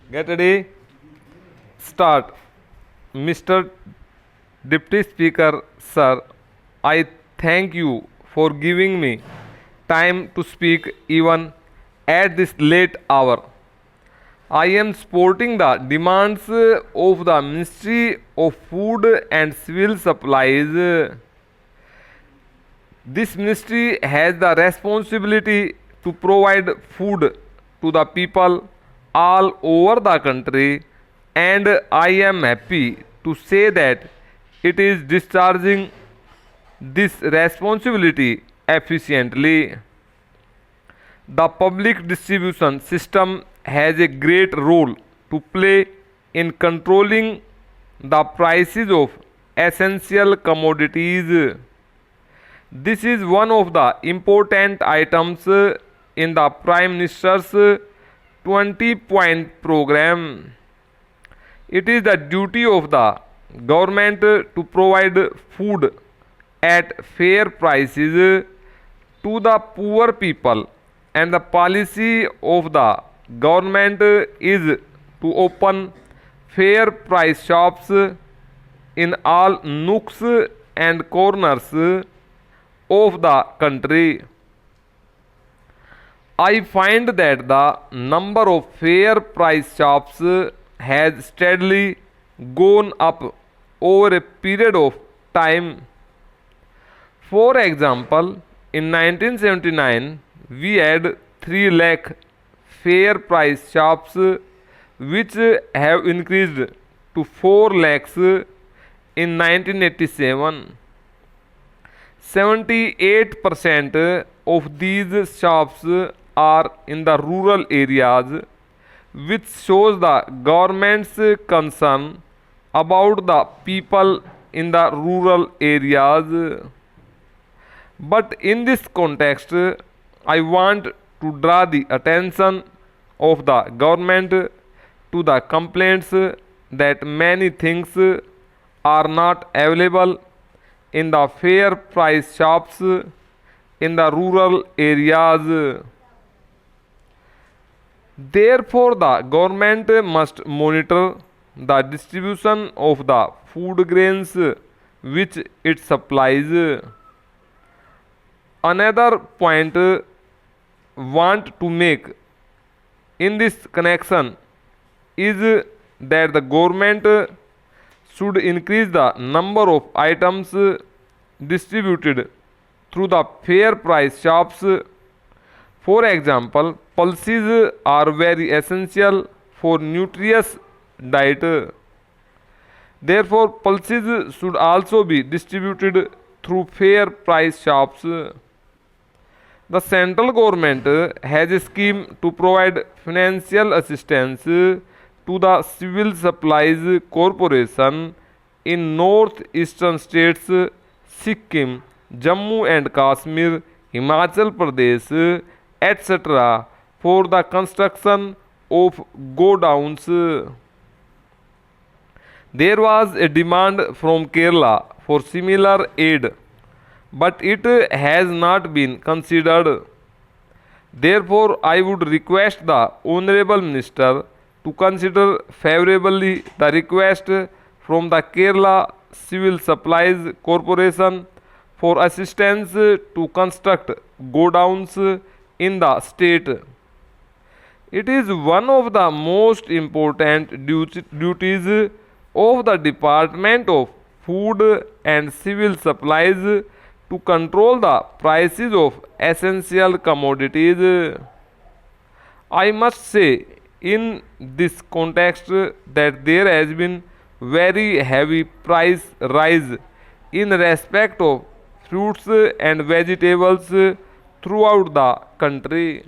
Get ready. Start. Mr. Deputy Speaker, sir, I thank you for giving me time to speak even at this late hour. I am supporting the demands of the Ministry of Food and Civil Supplies. This ministry has the responsibility to provide food to the people all over the country, and I am happy to say that it is discharging this responsibility efficiently. The public distribution system has a great role to play in controlling the prices of essential commodities. This is one of the important items in the Prime Minister's 20-point program. It is the duty of the government to provide food at fair prices to the poor people, and the policy of the government is to open fair price shops in all nooks and corners of the country. I find that the number of fair price shops has steadily gone up over a period of time. For example, in 1979, we had 3 lakh fair price shops, which have increased to 4 lakhs in 1987. 78% of these shops are in the rural areas, which shows the government's concern about the people in the rural areas. But in this context, I want to draw the attention of the government to the complaints that many things are not available in the fair price shops in the rural areas. Therefore, the government must monitor the distribution of the food grains which it supplies. Another point want to make in this connection is that the government should increase the number of items distributed through the fair price shops. For example, pulses are very essential for nutritious diet. Therefore, pulses should also be distributed through fair price shops. The central government has a scheme to provide financial assistance to the Civil Supplies Corporation in north-eastern states Sikkim, Jammu and Kashmir, Himachal Pradesh, etc. for the construction of godowns. There was a demand from Kerala for similar aid, but it has not been considered. Therefore, I would request the Honorable Minister to consider favorably the request from the Kerala Civil Supplies Corporation for assistance to construct godowns in the state. It is one of the most important duties of the Department of Food and Civil Supplies to control the prices of essential commodities. I must say in this context that there has been very heavy price rise in respect of fruits and vegetables throughout the country.